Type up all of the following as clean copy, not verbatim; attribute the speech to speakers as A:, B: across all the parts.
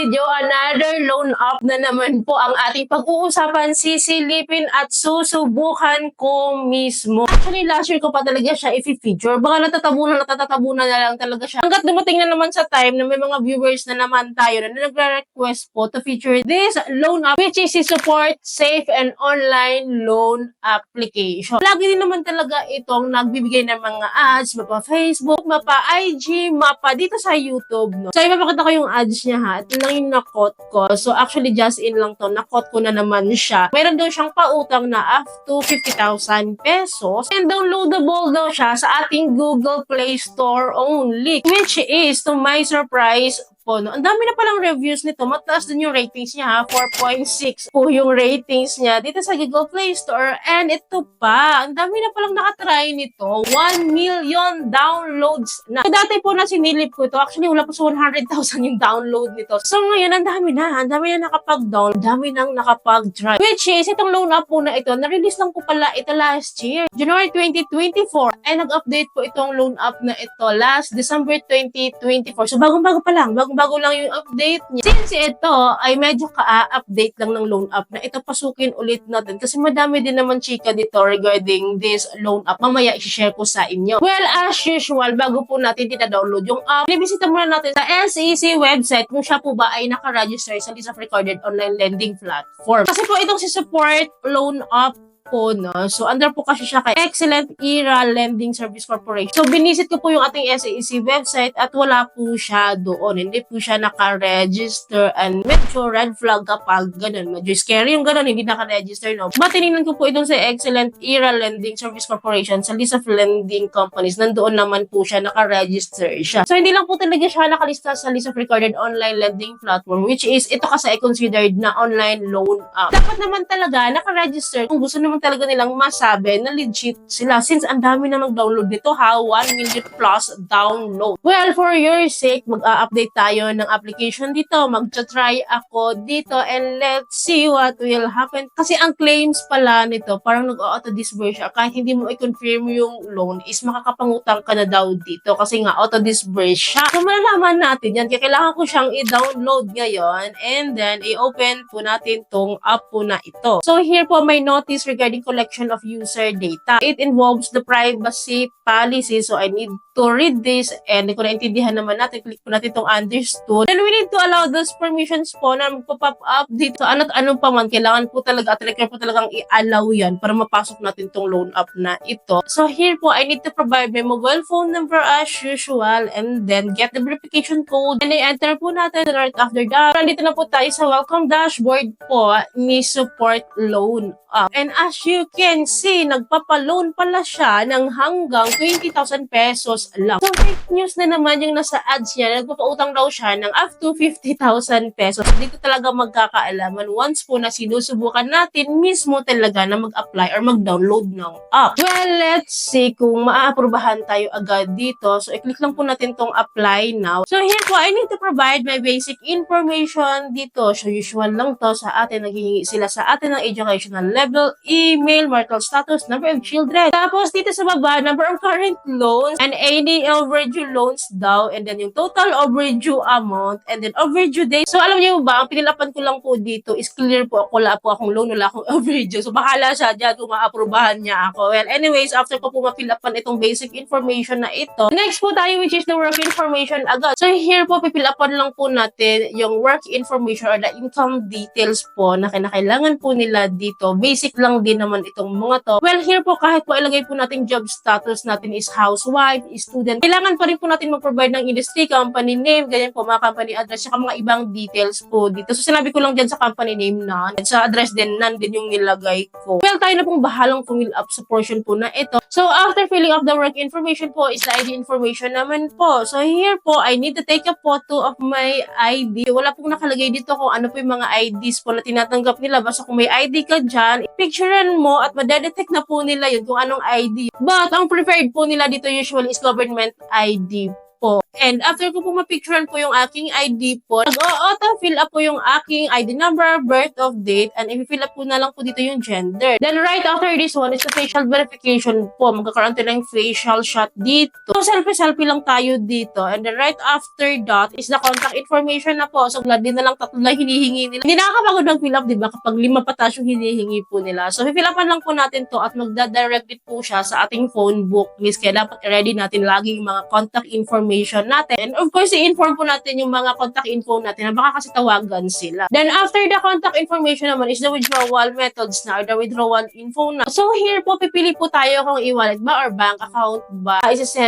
A: video, another loan up na naman po ang ating pag-uusapan, sisilipin at susubukan ko mismo. Actually, last year ko pa talaga siya i-feature. Baka natatabunan na lang talaga siya. Hanggat dumating na naman sa time na may mga viewers na naman tayo na nagre-request po to feature this loan up, which is support safe and online loan application. Lagi din naman talaga itong nagbibigay ng mga ads, mapa Facebook, mapa IG, mapa dito sa YouTube, no? So, ipapakita ko yung ads niya, ha. Ito lang yung nakot ko. So, actually, just in lang to. Nakot ko na naman siya. Meron daw siyang pautang na up to 50,000 pesos. And downloadable daw siya sa ating Google Play Store only. Which is, to my surprise, po, no? Ang dami na palang reviews nito. Mataas din yung ratings niya, ha. 4.6 po yung ratings niya dito sa Google Play Store. And ito pa, ang dami na palang nakatry nito. 1 million downloads na. So, dati po na sinilip ko ito. Actually, wala po sa 100,000 yung download nito. So, ngayon, ang dami na. Ang dami na nakapag-down. Ang dami nang nakapag-try. Which is, itong loan up po na ito, na-release lang po pala ito last year. January 2024. And nag-update po itong loan up na ito last December 2024. So, bagong-bago pa lang. Bago lang yung update niya. Since ito ay medyo ka-update lang ng loan up na ito, pasukin ulit natin kasi madami din naman chika dito regarding this loan up. Mamaya i-share ko sa inyo. Well, as usual, bago po natin tina-download yung app, binibisita muna natin sa SEC website kung siya po ba ay naka-register sa list of recorded online lending platform. Kasi po itong si Support Loan Up po, no? So, under po kasi siya kay Excellent Era Lending Service Corporation. So, binisit ko po yung ating SEC website at wala po siya doon. Hindi po siya naka-register and medyo red flag kapag ganun. Medyo scary yung ganun, hindi naka-register, no? But tinignan ko po itong sa Excellent Era Lending Service Corporation sa list of lending companies. Nandoon naman po siya, naka-register siya. So, hindi lang po talaga siya nakalista sa list of recorded online lending platform, which is, ito kasi ay considered na online loan app. Dapat naman talaga naka-register kung gusto naman talaga nilang masabi na legit sila since ang dami na nag-download nito, ha. 1 million plus download. Well, for your sake, mag-update tayo ng application dito. Mag-try ako dito and let's see what will happen. Kasi ang claims pala nito, parang nag-auto-disburse siya. Kahit hindi mo i-confirm yung loan, is makakapangutang ka na daw dito kasi nga auto-disburse siya. So, malalaman natin yan. Kaya kailangan ko siyang i-download ngayon and then i-open po natin tong app po na ito. So, here po may notice regarding collection of user data. It involves the privacy policy. So, I need to read this and kung naintindihan naman natin, click po natin itong understood. Then, we need to allow those permissions po na magpa-pop up dito. So, ano't anong pa man, kailangan po talaga at require po talagang i-allow yan para mapasok natin itong loan up na ito. So, here po, I need to provide my mobile phone number as usual and then get the verification code. And i-enter po natin right after that. Nandito na po tayo sa welcome dashboard po ni Support Loan Up. And as you can see, nagpapa-loan pala siya ng hanggang 20,000 pesos lang. So, fake news na naman yung nasa ads niya. Nagpapautang daw siya ng up to 50,000 pesos. Dito talaga magkakaalaman once po na sinusubukan natin mismo talaga na mag-apply or mag-download ng app. Well, let's see kung maaaprubahan tayo agad dito. So, i-click lang po natin tong apply now. So, here po, I need to provide my basic information dito. So, usual lang to sa atin. Naghihingi sila sa atin ng educational level, email, marital status, number of children. Tapos, dito sa baba, number of current loans, and any overdue loans daw, and then yung total overdue amount, and then overdue date. So, alam niyo ba, ang pinilapan ko lang po dito is clear po ako, wala po akong loan, wala akong overdue. So, bahala siya dyan kung maaprubahan niya ako. Well, anyways, after ko po mapilapan itong basic information na ito, next po tayo, which is the work information agad. So, here po, pipilapan lang po natin yung work information or the income details po na kinakailangan po nila dito. Basic lang din naman itong mga to. Well, here po, kahit po ilagay po natin job status natin is housewife, student, kailangan pa rin po natin mag-provide ng industry, company name, ganyan po, mga company address, saka mga ibang details po dito. So, sinabi ko lang dyan sa company name na, sa address din, nandun yung nilagay ko. Well, tayo na pong bahalang fill up sa portion po na ito. So, after filling up the work information po, is the ID information naman po. So, here po, I need to take a photo of my ID. Wala pong nakalagay dito kung ano po yung mga IDs po na tinatanggap nila. Basta kung may ID ka dyan, picturean mo at madedetect na po nila yun kung anong ID. But, ang preferred po nila dito usually is government ID po. And after ko po mapicturean po yung aking ID po, nag-auto-fill up po yung aking ID number, birth of date, and i-fill up po na lang po dito yung gender. Then right after this one is the facial verification po. Magkakaroon tayo ng facial shot dito. So selfie-selfie lang tayo dito. And then right after that is the contact information na po. So din na lang tatlo na hinihingi nila. Hindi nakakapagod ng fill up, diba? Kapag 5 patas yung hinihingi po nila. So fill upan lang po natin to at magda-direct it po siya sa ating phone book list. Kaya dapat i-ready natin lagi yung mga contact information natin. And of course, i-inform po natin yung mga contact info natin na baka kasi tawagan sila. Then after the contact information naman is the withdrawal methods na or the withdrawal info na. So here po, pipili po tayo kung e-wallet ba or bank account ba.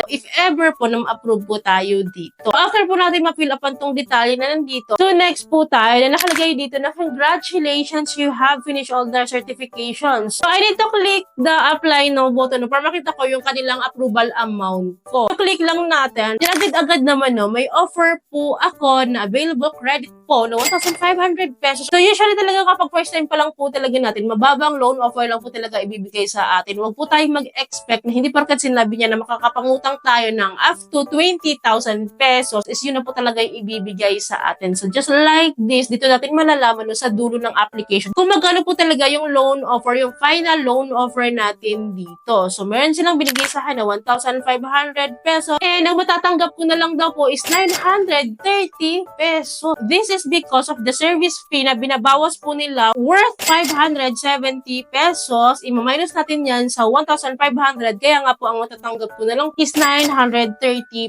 A: If ever po na ma-approve po tayo dito. After po natin ma-fill upan tong detalye na nandito. So next po tayo na nakalagay dito na congratulations, you have finished all the certifications. So I need to click the apply now button para makita ko yung kanilang approval amount ko. So click lang natin. Agad-agad naman may offer po ako na available credit po na 1,500 pesos. So usually talaga kapag first time pa lang po talaga natin, mababang loan offer lang po talaga ibibigay sa atin. Huwag po tayong mag-expect na hindi porkat sinabi niya na makakapangutang tayo ng up to 20,000 pesos is yun na po talaga yung ibibigay sa atin. So just like this, dito natin malalaman sa dulo ng application kung magkano po talaga yung loan offer, yung final loan offer natin dito. So meron silang binigay sa akin na 1,500 pesos and ang matatanggap ko na lang daw po is 930 pesos. This is because of the service fee na binabawas po nila worth 570 pesos. Ima-minus natin yan sa 1,500 kaya nga po ang matatanggap ko na lang is 930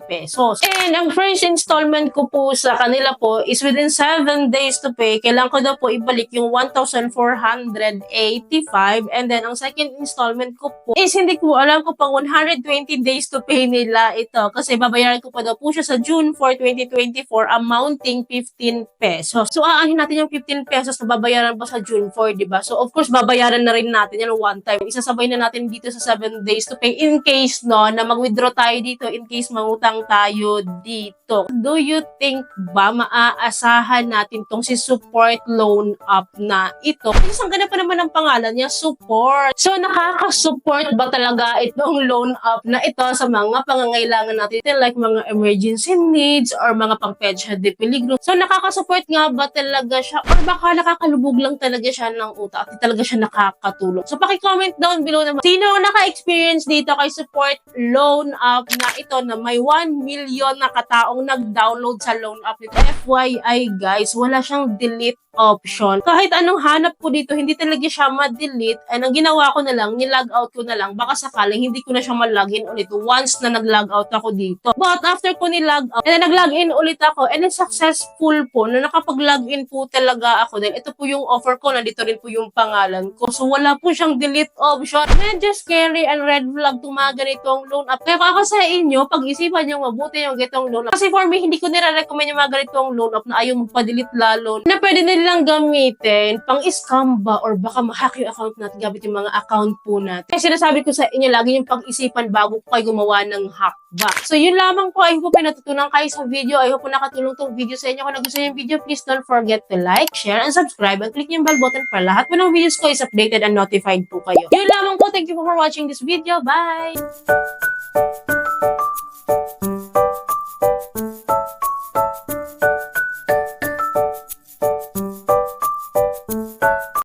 A: pesos. And ang first installment ko po sa kanila po is within 7 days to pay. Kailangan ko daw po ibalik yung 1,485 and then ang second installment ko po is hindi ko alam ko pang 120 days to pay nila ito kasi babayaran ko pa daw po siya sa June 4, 2024 amounting 15 pesos. So aanhin natin yung 15 pesos na babayaran pa sa June 4, diba? So of course babayaran na rin natin yan one time. Isasabay na natin dito sa 7 days to pay in case na mag-withdraw tayo dito, in case mangutang tayo dito. Do you think ba maaasahan natin tong si Support Loan Up na ito? Kasi ang ganda pa naman ang pangalan niya, Support. So nakaka-support ba talaga itong loan up na ito sa mga pangangailangan natin like mga emergency needs or mga pang-pedya de peligro? So nakaka-support nga ba talaga siya or baka nakakalubog lang talaga siya ng utak at talaga siya nakakatulong? So paki-comment down below naman sino naka-experience dito kay Support Loan Up na ito na may 1 million na kataong nag-download sa loan up nito. FYI guys, wala siyang delete option. Kahit anong hanap ko dito, hindi talaga siya ma-delete. And ang ginawa ko na lang, nilog out ko na lang. Baka sakaling hindi ko na siya ma-login ulit once na nag-log out ako dito. But after ko nilog out, and then nag-login ulit ako, and then successful po, na nakapag-login po talaga ako. Then ito po yung offer ko, nandito rin po yung pangalan ko. So wala po siyang delete option. Medyo scary and red flag itong mga ganitong loan up. Kaya ako sa inyo, pag-isipan nyo mabuti yung ganitong loan up. Kasi for me, hindi ko nire-recommend yung mga ganitong loan up na ayaw magpa-delete lalo. Na pwede nilang gamitin pang-scam ba or baka ma-hack yung account natin gamit yung mga account po natin. Kasi sinasabi ko sa inyo, lagi yung pag-isipan bago po kayo gumawa ng hack ba. So yun lamang po. I hope po pinatutunan kayo sa video. I hope po nakatulong tong video sa inyo. Kung nagustuhan yung video, please don't forget to like, share, and subscribe. And click yung bell button para lahat po ng videos ko is updated and notified po kayo. Yun lamang po. Thank you for watching this video. Bye!